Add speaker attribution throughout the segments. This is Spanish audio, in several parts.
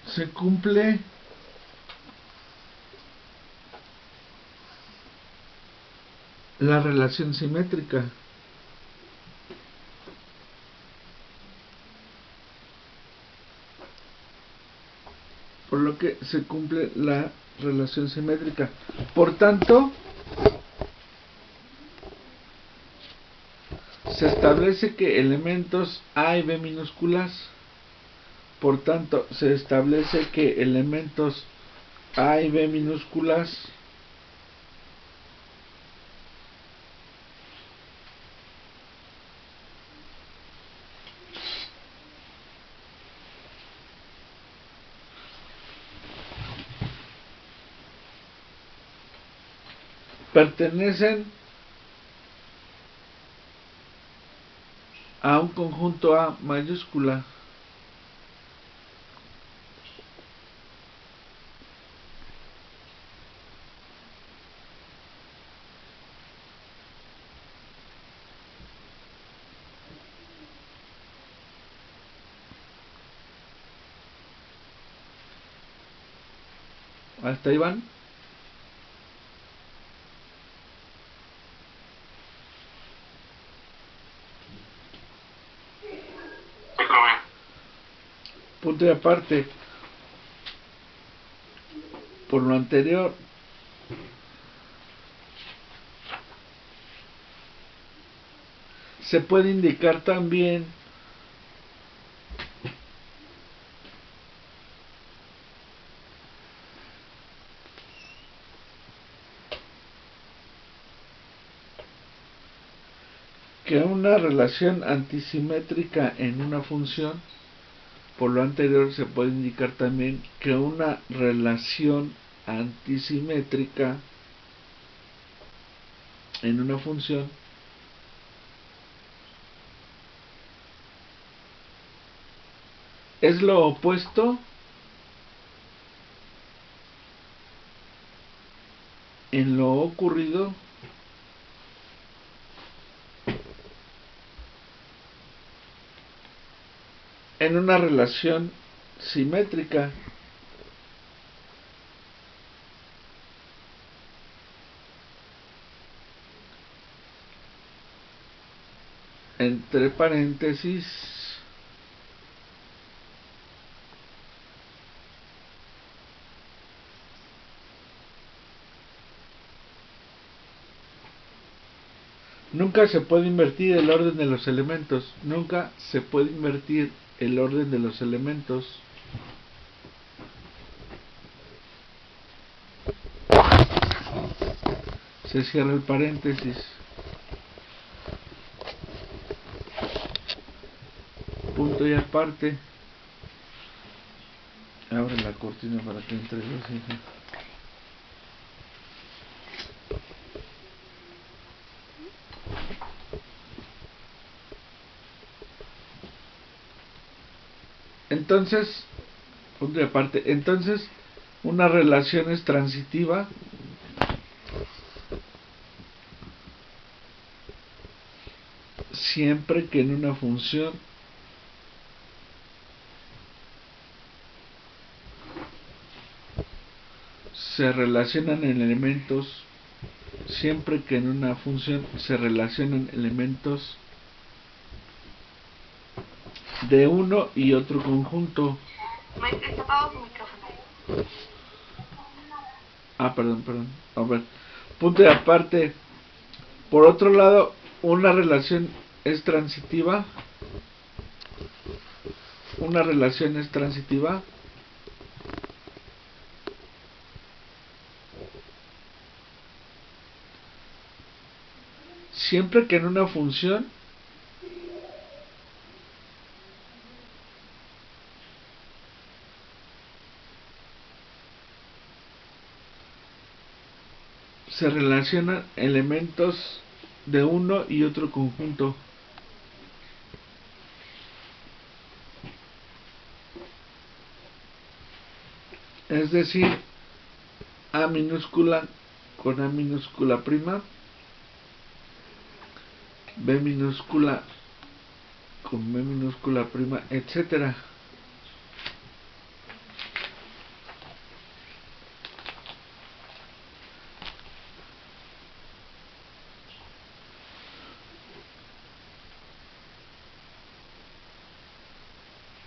Speaker 1: se cumple la relación simétrica. Por lo que se cumple la relación simétrica. Por tanto, se establece que elementos A y B minúsculas, por tanto, se establece que elementos A y B minúsculas pertenecen a un conjunto A mayúscula. ¿Hasta ahí van? Punto y aparte. Por lo anterior, se puede indicar también que una relación antisimétrica en una función, por lo anterior se puede indicar también que una relación antisimétrica en una función es lo opuesto en lo ocurrido en una relación simétrica. Entre paréntesis, nunca se puede invertir el orden de los elementos. Nunca se puede invertir el orden de los elementos. Se cierra el paréntesis. Punto y aparte. Abre la cortina para que entre los hijos. Entonces, punto y aparte. Entonces, una relación es transitiva siempre que en una función se relacionan elementos, siempre que en una función se relacionan elementos de uno y otro conjunto.
Speaker 2: Está apagado tu micrófono.
Speaker 1: Perdón. A ver. Punto y aparte. Por otro lado, una relación es transitiva. Una relación es transitiva siempre que en una función se relacionan elementos de uno y otro conjunto. Es decir, A minúscula con A minúscula prima, B minúscula con B minúscula prima, etcétera.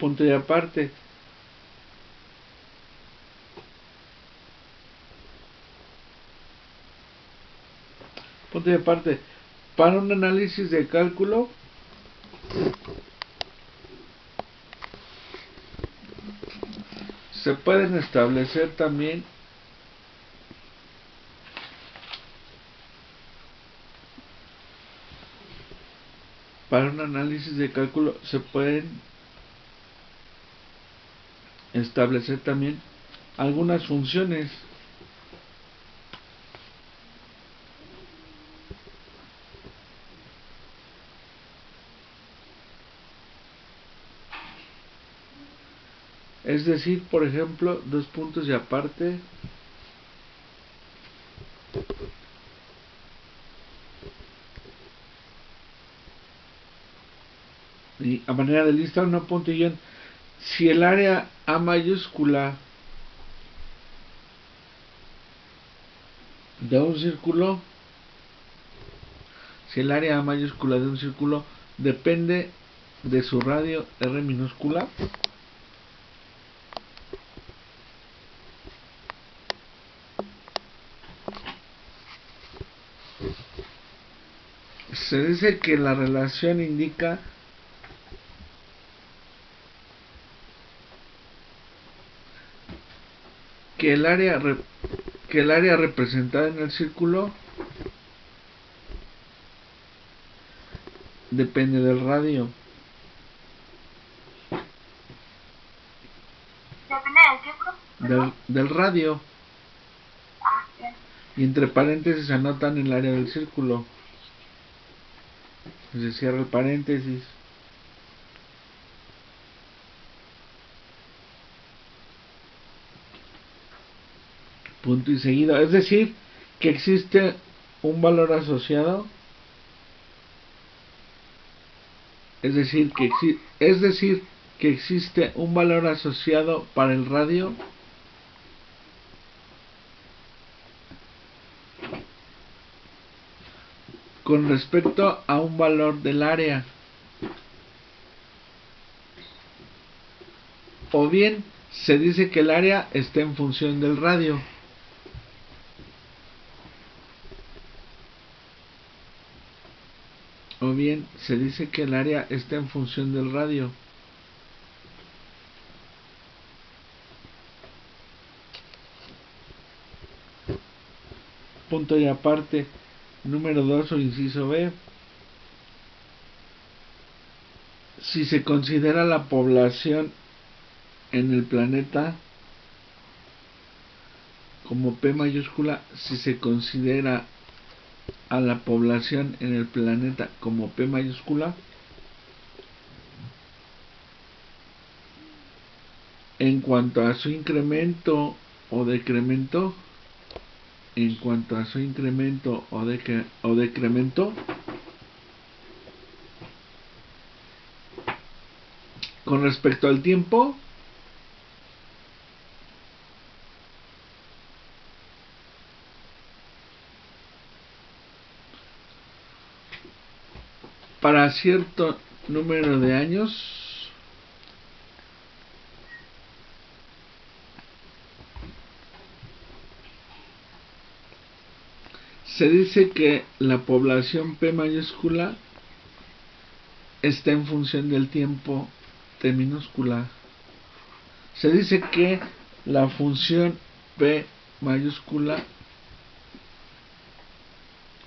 Speaker 1: Punto y aparte. Punto y aparte. Para un análisis de cálculo, se pueden establecer también se pueden establecer también algunas funciones. Es decir, por ejemplo, dos puntos y aparte. Y a manera de lista, una punto y guión. Si el área A mayúscula de un círculo, si el área A mayúscula de un círculo depende de su radio R minúscula, se dice que la relación indica que el área representada en el círculo depende del radio.
Speaker 2: ¿Depende del círculo?
Speaker 1: Del radio.
Speaker 2: Ah, bien.
Speaker 1: Y entre paréntesis anotan el área del círculo. Se cierra el paréntesis. Punto y seguido. Es decir, que existe un valor asociado. Es decir, que existe un valor asociado para el radio con respecto a un valor del área. O bien se dice que el área está en función del radio. O bien se dice que el área está en función del radio. Punto y aparte. Número 2 o inciso B. Si se considera la población en el planeta como P mayúscula, si se considera a la población en el planeta como P mayúscula, en cuanto a su incremento o decremento, con respecto al tiempo, para cierto número de años, se dice que la población P mayúscula está en función del tiempo T minúscula. Se dice que la función P mayúscula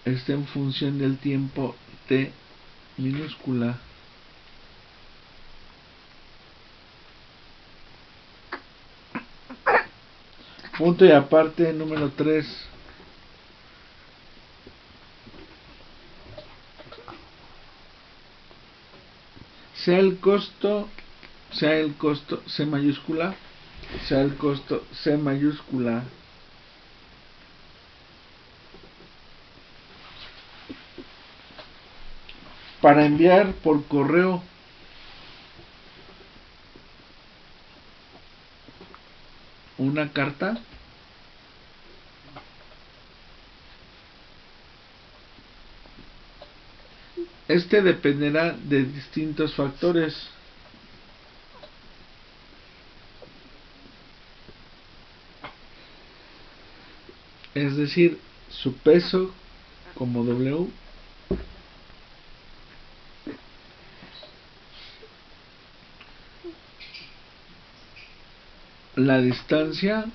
Speaker 1: está en función del tiempo T minúscula. Punto y aparte número 3. Sea el costo C mayúscula, sea el costo C mayúscula para enviar por correo una carta, este dependerá de distintos factores. es decir, su peso como W, la distancia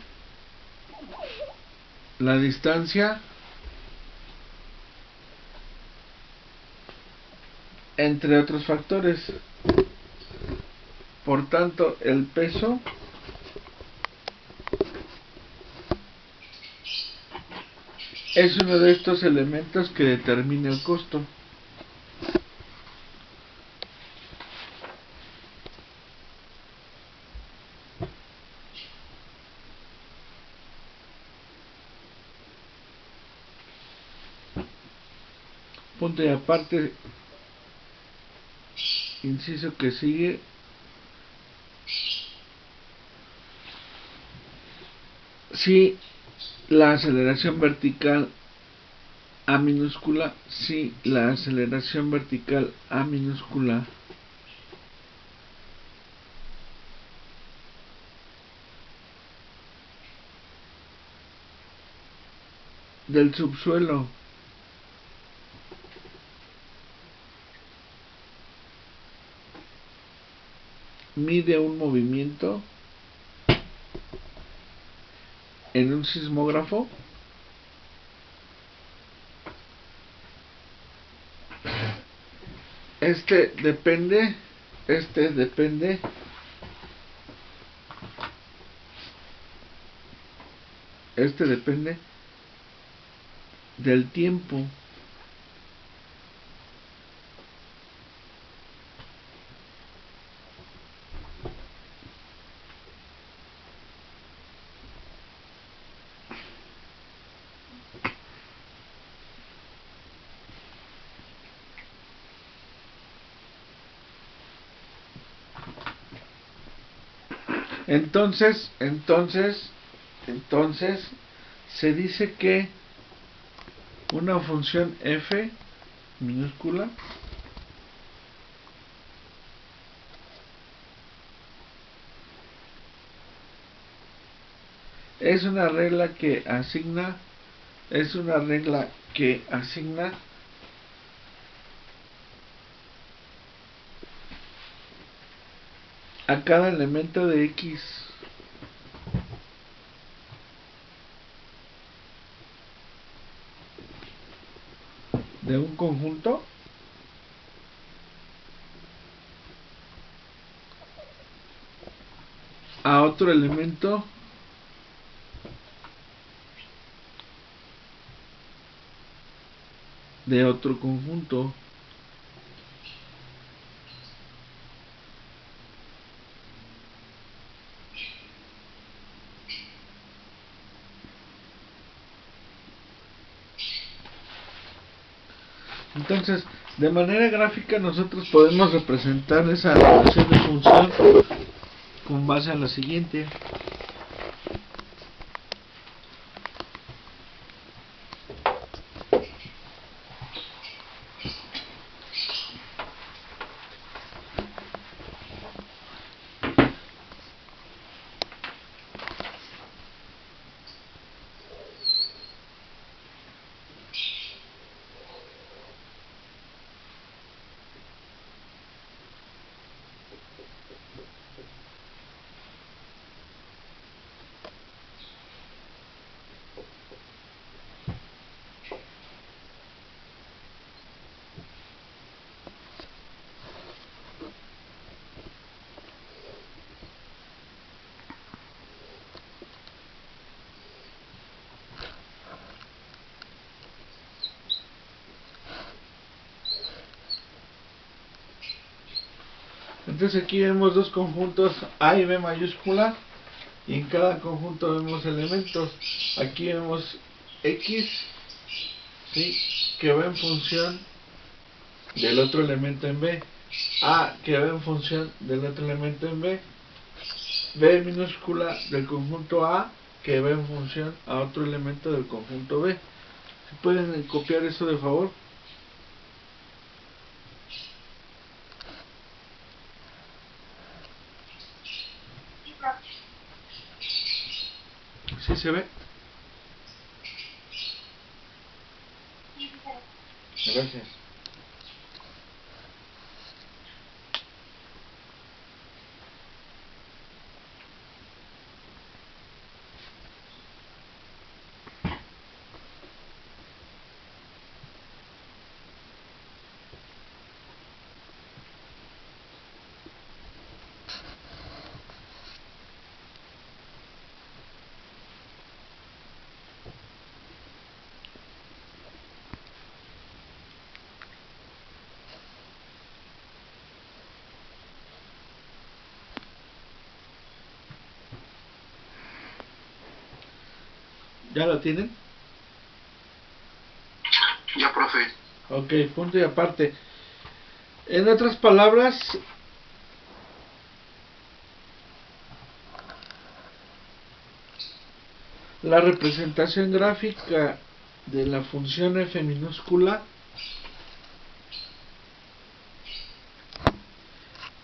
Speaker 1: entre otros factores. Por tanto, el peso es uno de estos elementos que determina el costo. Punto y aparte, inciso que sigue. Si la aceleración vertical A minúscula, si la aceleración vertical A minúscula del subsuelo mide un movimiento en un sismógrafo, este depende del tiempo entonces se dice que una función f minúscula es una regla que asigna a cada elemento de X de un conjunto a otro elemento de otro conjunto. Entonces, de manera gráfica nosotros podemos representar esa relación de función con base a la siguiente. Entonces aquí vemos dos conjuntos A y B mayúscula y en cada conjunto vemos elementos. Aquí vemos X, ¿sí?, que va en función del otro elemento en B, A que va en función del otro elemento en B, B minúscula del conjunto A que va en función a otro elemento del conjunto B. ¿Se pueden copiar eso de favor? ¿Sí se ve? Gracias. ¿Ya lo tienen?
Speaker 3: Ya, profe.
Speaker 1: Ok, punto y aparte. En otras palabras, la representación gráfica de la función f minúscula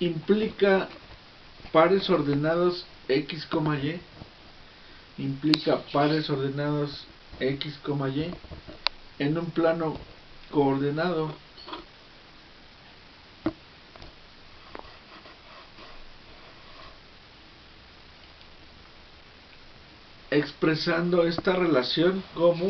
Speaker 1: implica pares ordenados x, y, implica pares ordenados x, y en un plano coordenado. Expresando esta relación como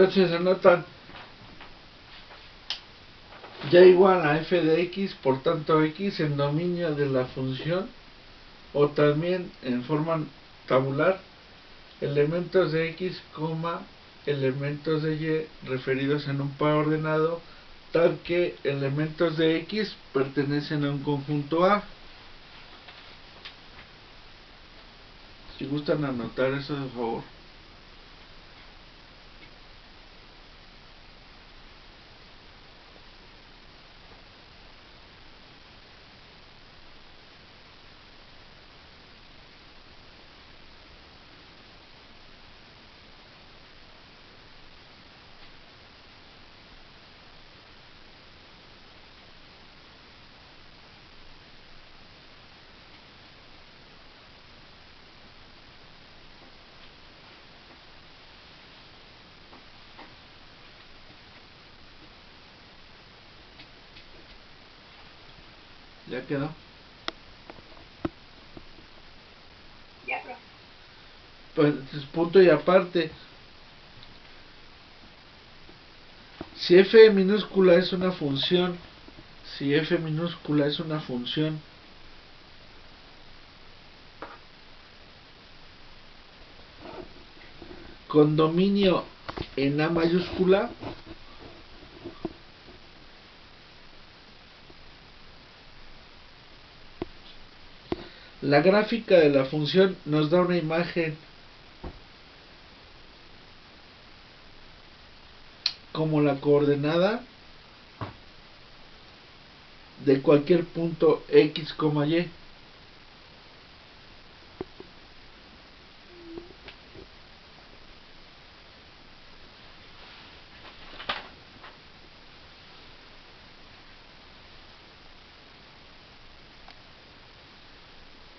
Speaker 1: entonces anotan y igual a f de x, por tanto x en dominio de la función, o también en forma tabular, elementos de x, elementos de y referidos en un par ordenado, tal que elementos de x pertenecen a un conjunto A. Si gustan anotar eso, de favor. ¿Ya quedó?
Speaker 2: Ya, profe.
Speaker 1: Pues punto y aparte. Si f minúscula es una función, si f minúscula es una función con dominio en A mayúscula, la gráfica de la función nos da una imagen como la coordenada de cualquier punto x, y.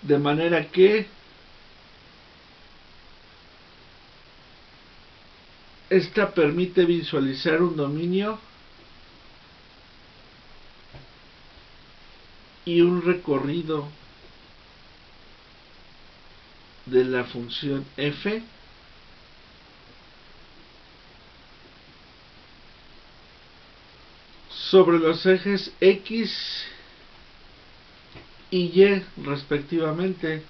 Speaker 1: De manera que esta permite visualizar un dominio y un recorrido de la función f sobre los ejes X y Y respectivamente.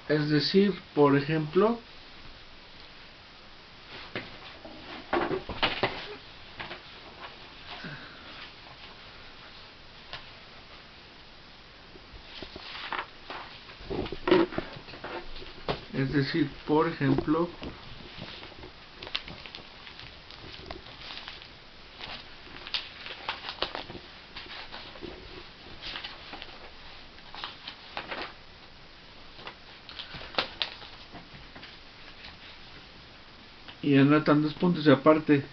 Speaker 1: Es decir, por ejemplo, y anotan 2 puntos y aparte.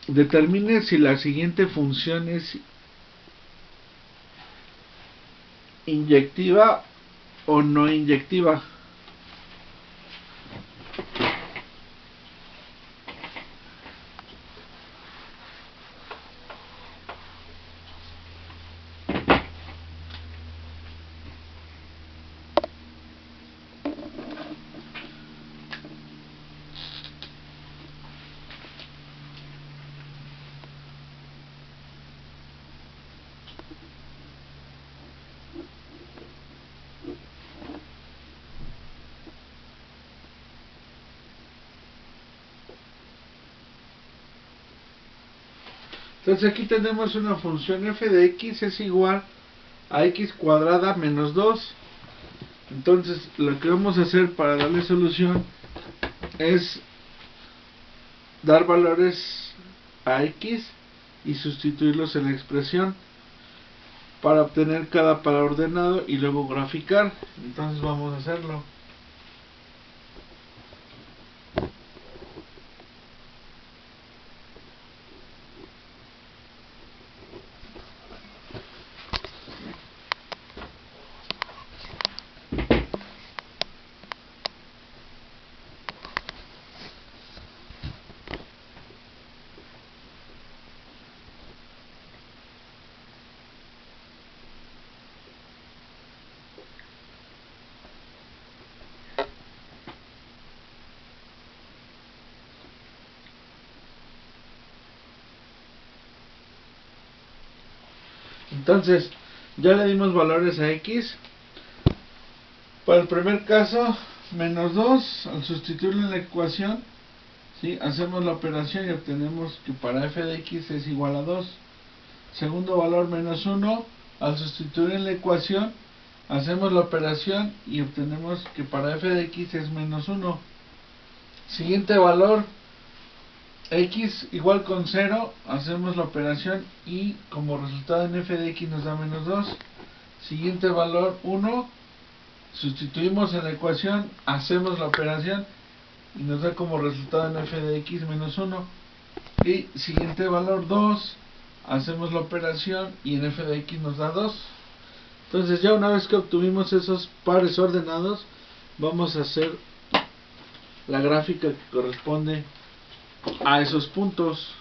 Speaker 1: Determine si la siguiente función es inyectiva o no inyectiva. Entonces aquí tenemos una función f de x es igual a x cuadrada menos 2. Entonces lo que vamos a hacer para darle solución es dar valores a x y sustituirlos en la expresión para obtener cada par ordenado y luego graficar. Entonces vamos a hacerlo. Entonces, ya le dimos valores a x. Para el primer caso, menos 2, al sustituirlo en la ecuación, ¿sí? Hacemos la operación y obtenemos que para f de x es igual a 2. Segundo valor, menos 1, al sustituir en la ecuación, hacemos la operación y obtenemos que para f de x es menos 1. Siguiente valor, x igual con 0, hacemos la operación y como resultado en f de x nos da menos 2. Siguiente valor 1, sustituimos en la ecuación, hacemos la operación y nos da como resultado en f de x menos 1. Y siguiente valor 2, hacemos la operación y en f de x nos da 2. Entonces ya una vez que obtuvimos esos pares ordenados, vamos a hacer la gráfica que corresponde a esos puntos.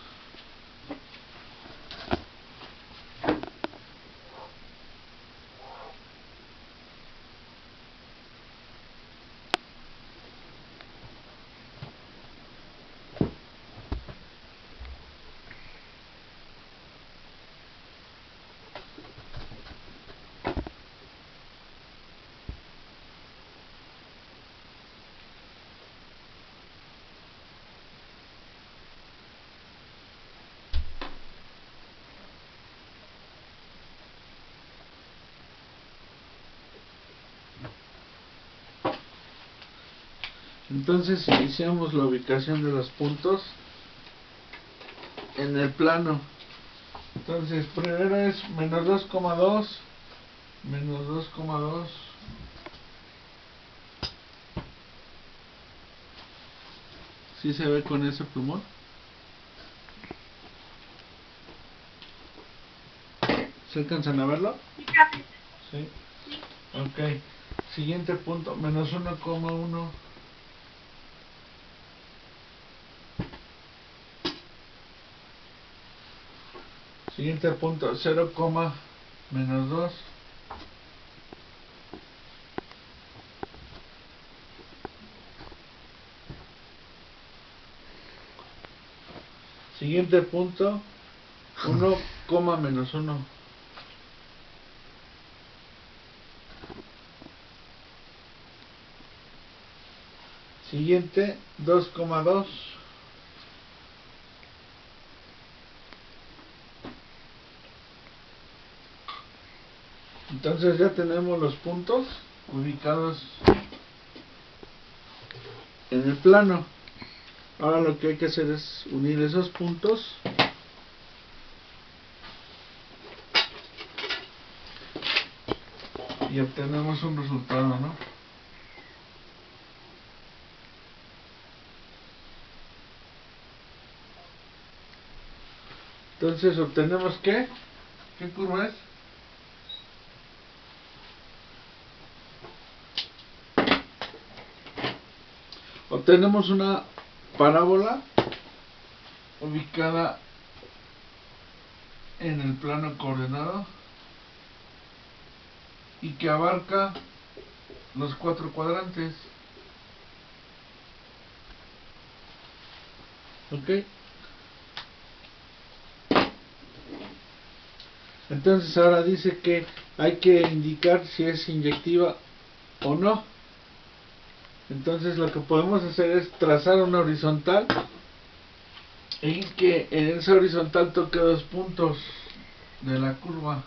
Speaker 1: Entonces iniciamos la ubicación de los puntos en el plano. Entonces primero es menos 2,2, menos 2,2, ¿sí se ve con ese plumón? ¿Se alcanzan a verlo? Sí. Ok. Siguiente punto, menos 1,1. Siguiente punto, 0,2. menos 2. Siguiente punto, 1, menos 1. Siguiente, 2,2. Entonces ya tenemos los puntos ubicados en el plano. Ahora lo que hay que hacer es unir esos puntos y obtenemos un resultado, ¿no? Entonces obtenemos ¿qué? ¿Qué curva es? Obtenemos una parábola ubicada en el plano coordenado y que abarca los 4 cuadrantes. ¿Ok? Entonces ahora dice que hay que indicar si es inyectiva o no. Entonces lo que podemos hacer es trazar una horizontal y que en esa horizontal toque 2 puntos de la curva.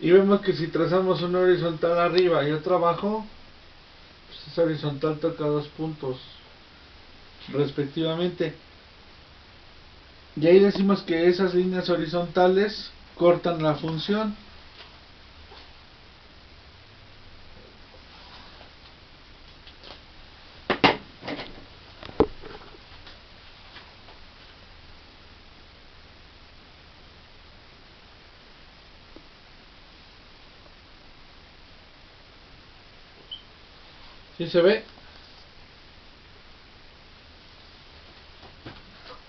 Speaker 1: Y vemos que si trazamos una horizontal arriba y otra abajo, pues esa horizontal toca 2 puntos respectivamente. Y ahí decimos que esas líneas horizontales cortan la función. ¿Sí se ve?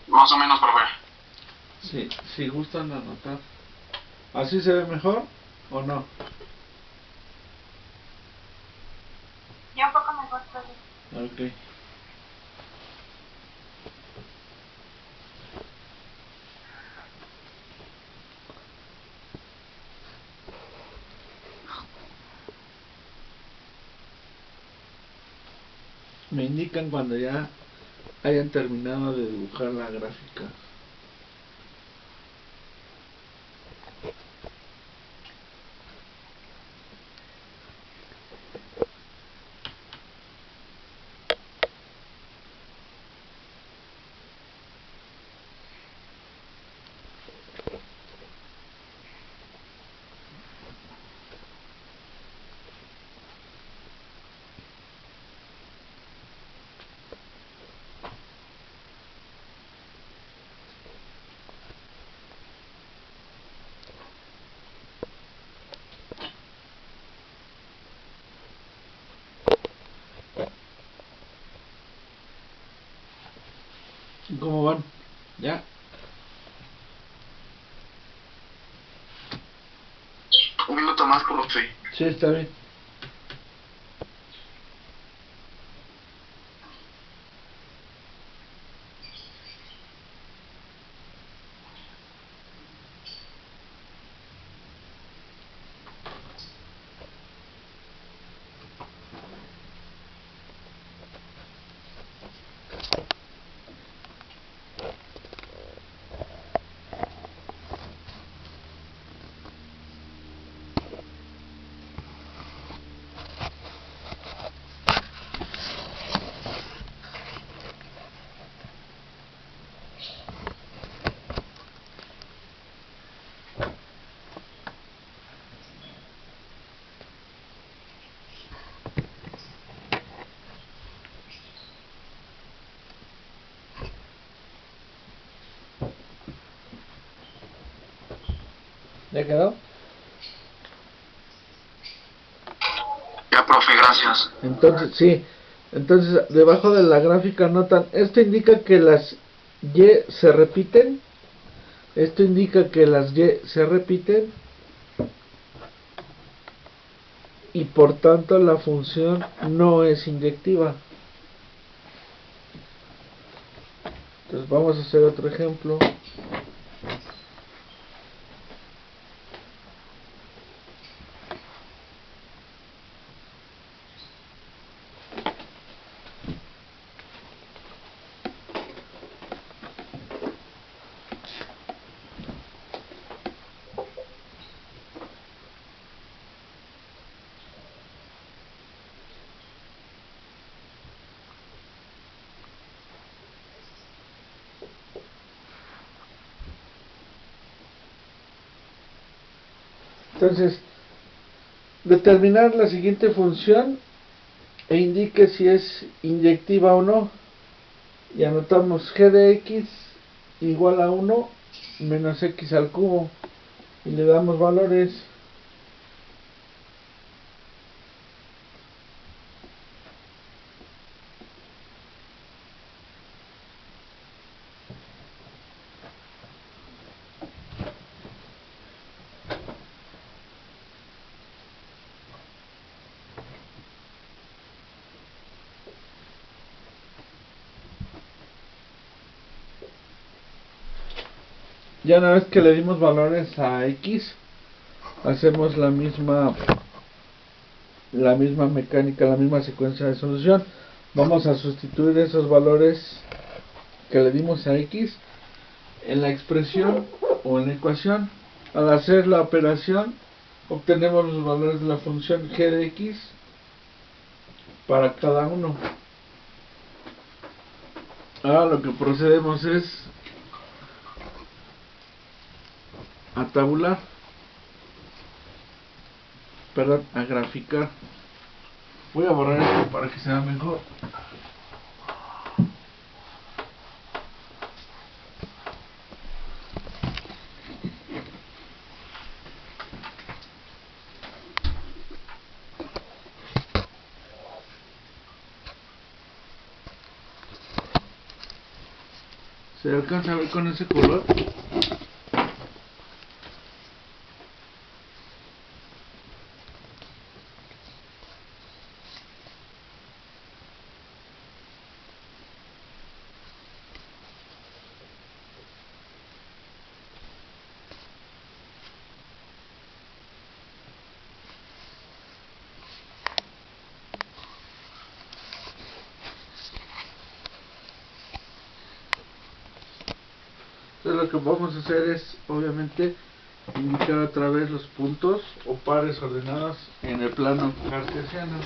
Speaker 3: Más o menos, profe.
Speaker 1: Sí, si gustan anotar. ¿Así se ve mejor o no?
Speaker 2: Ya un poco mejor, profe.
Speaker 1: Ok. Me indican cuando ya hayan terminado de dibujar la gráfica. ¿Cómo van? ¿Ya?
Speaker 3: Un minuto más, profe.
Speaker 1: Sí, está bien. ¿Ya quedó?
Speaker 3: Ya, profe, gracias.
Speaker 1: Entonces, sí, Entonces, debajo de la gráfica notan, esto indica que las y se repiten, esto indica que las y se repiten, y por tanto la función no es inyectiva. Entonces vamos a hacer otro ejemplo. Entonces, determinar la siguiente función e indique si es inyectiva o no. Y anotamos g de x igual a 1 menos x al cubo. Y le damos valores. Ya una vez que le dimos valores a x, hacemos la misma mecánica, la misma secuencia de solución. Vamos a sustituir esos valores que le dimos a x en la expresión o en la ecuación. Al hacer la operación, obtenemos los valores de la función g de x para cada uno. Ahora lo que procedemos es a tabular, perdón, a graficar. Voy a borrar esto para que sea mejor. ¿Se alcanza a ver con ese color? Entonces lo que vamos a hacer es, obviamente, indicar otra vez los puntos o pares ordenados en el plano cartesiano.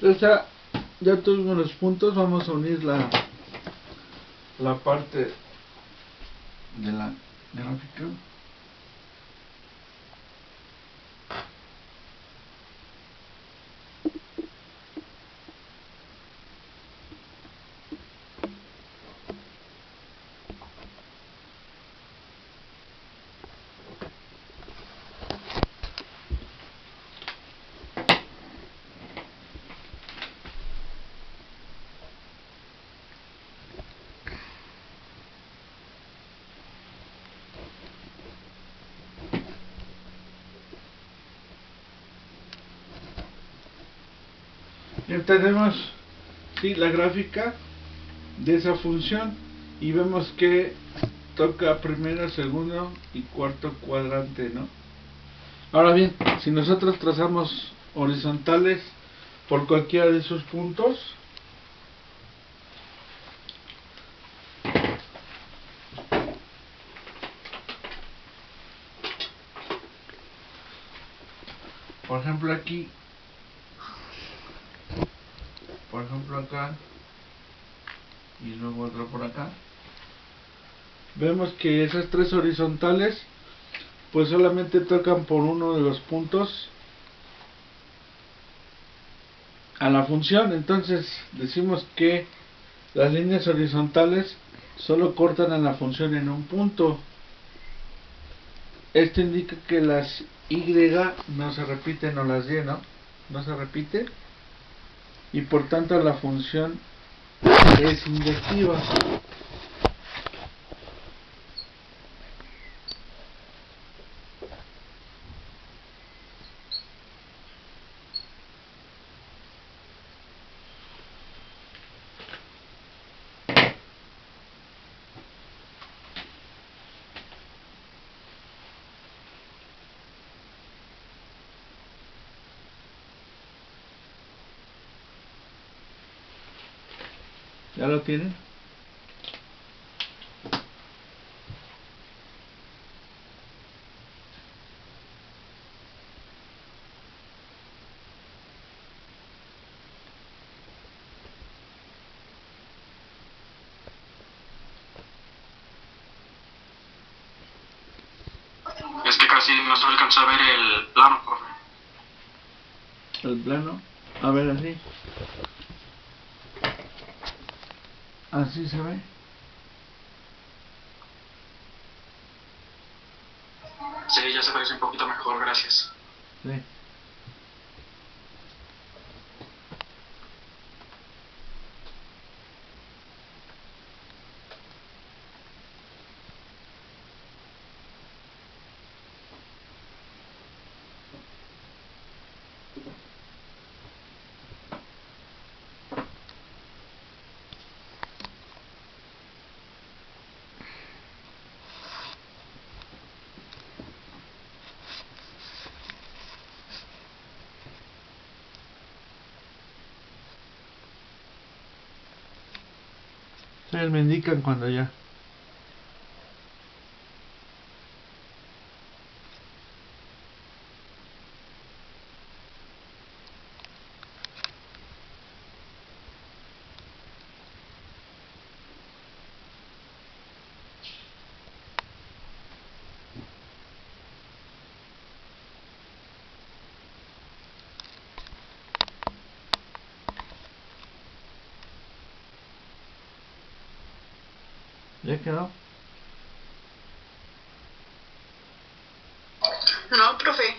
Speaker 1: Entonces ya tuvimos los puntos, vamos a unir la parte de la gráfica. Ya tenemos, sí, la gráfica de esa función y vemos que toca primero, segundo y cuarto cuadrante, ¿no? Ahora bien, si nosotros trazamos horizontales por cualquiera de sus puntos, por ejemplo aquí, por ejemplo acá y luego otro por acá, vemos que esas tres horizontales pues solamente tocan por uno de los puntos a la función. Entonces decimos que las líneas horizontales solo cortan a la función en un punto. Esto indica que las Y no se repiten, o las Y, ¿no? No se repite, y por tanto la función es inyectiva. ¿Ya lo tienen?
Speaker 3: Es que casi no se alcanza a ver el plano, profe.
Speaker 1: El plano, a ver, así. Así se ve.
Speaker 3: Sí, ya se parece un poquito mejor, gracias.
Speaker 1: Sí. Ustedes me indican cuando ya. ¿Ya quedó?
Speaker 2: No, profe.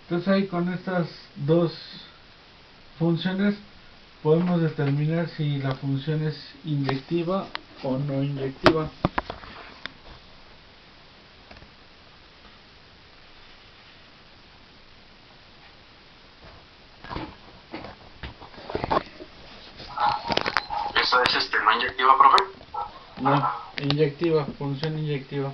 Speaker 2: Entonces ahí con estas dos funciones podemos determinar si la función es inyectiva o no inyectiva.
Speaker 3: ¿Esa es no inyectiva, profe?
Speaker 1: No, inyectiva, función inyectiva.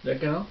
Speaker 1: ¿Ya quedó?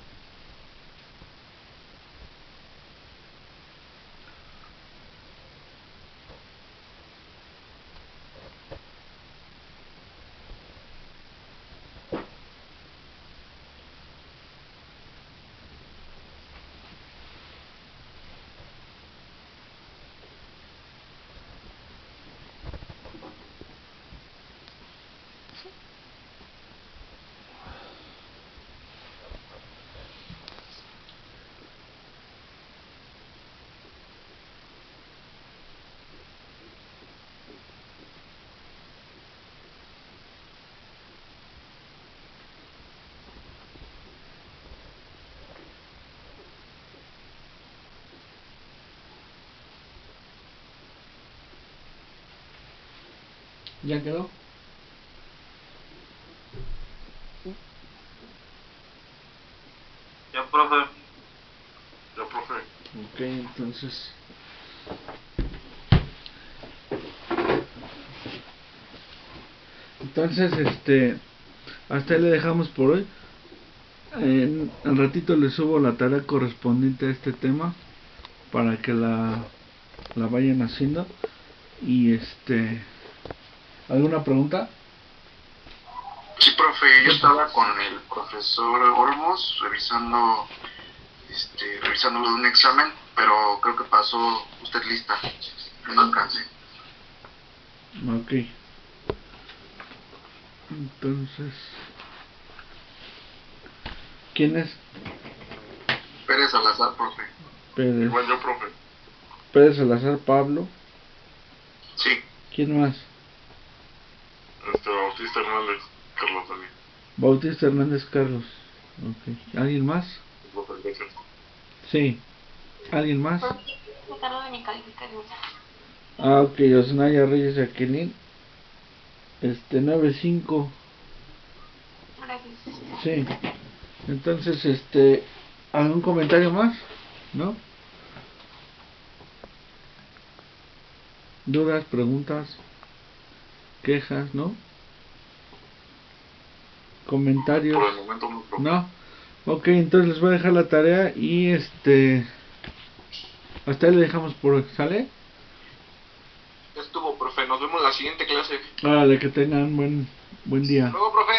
Speaker 1: ¿Ya quedó?
Speaker 3: Ya, profe.
Speaker 4: Ya, profe.
Speaker 1: Ok, entonces... hasta ahí le dejamos por hoy. En un ratito le subo la tarea correspondiente a este tema para que la vayan haciendo. Y ¿alguna pregunta?
Speaker 3: Sí, profe, yo estaba con el profesor Olmos revisándolo de un examen, pero creo que pasó usted lista. No alcancé.
Speaker 1: Ok. Entonces, ¿quién es?
Speaker 3: Pérez Salazar, profe.
Speaker 1: Pérez.
Speaker 4: Igual yo, profe.
Speaker 1: Pérez Salazar Pablo.
Speaker 3: Sí.
Speaker 1: ¿Quién más?
Speaker 4: Bautista Hernández, Carlos Daniel.
Speaker 1: Bautista Hernández Carlos. Ok. ¿Alguien más?
Speaker 4: Profe, gracias.
Speaker 1: Sí. ¿Alguien más?
Speaker 5: Carlos de mi calificación.
Speaker 1: Ah, ok. Osnaya Reyes Jacqueline. 95.
Speaker 5: Gracias.
Speaker 1: Sí. Entonces, ¿algún comentario más? ¿No? ¿Dudas, preguntas, quejas, no? ¿Comentarios?
Speaker 4: Por el momento no, profe.
Speaker 1: No. Ok, entonces les voy a dejar la tarea y hasta ahí le dejamos por hoy, ¿sale?
Speaker 3: Ya estuvo, profe. Nos vemos en la siguiente clase.
Speaker 1: Órale, que tengan buen día.
Speaker 3: Luego, profe.